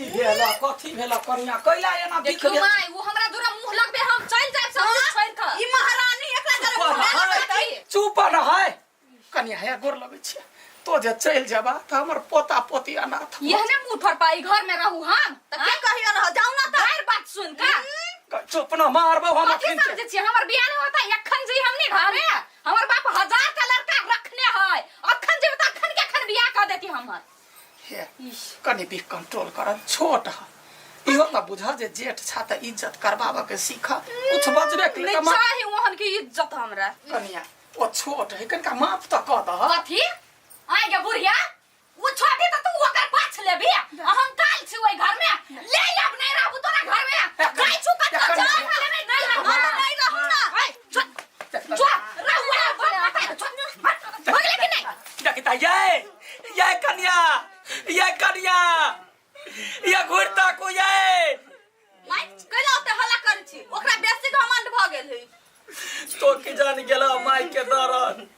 कथी भेला कन्या कैला एना दिख देखियो माय वो हमरा दूरा मुंह लगबे हम चल जाब सब छोड़ के ई महारानी एकरा जरे चुप रह कन्या है गोर लगे छी तो जे चल जाबा त हमर पोता पोती अनाथ यहने मुंह पर पाई घर में रहू हम त के कहियो रह जाऊ ना त हर बात सुन का चुप न मारबो हम कथी समझे छी हमर बियाह नहीं होता एखन जी हमने घरे हमर बाप 1000 का लड़का रखने है अखन जे त अखन के अखन बियाह कर देती हमर हे कनी भी कंट्रोल कर छोट है इहो त बुझा जे जेठ छा त इज्जत करबाबा के सीखा कुछ बजबे के नहीं चाहे ओहन की इज्जत हमरा कन्या ओ छोट है कनका माफ त क द कथी आइ गे बुढ़िया वो छोटी तो तू ओकर पाछ लेबी हम काल छी ओइ घर में ले अब नहीं रहबू तोरा घर में गाय छुका तो जा नहीं रहू ना जो रहू भगले कि नहीं देखता ये कन्या ये घुरता को ये माय कैला ओते हल्ला कर छी ओकरा बेसी घमंड भ गेल है तो के जान गेला माई के दरद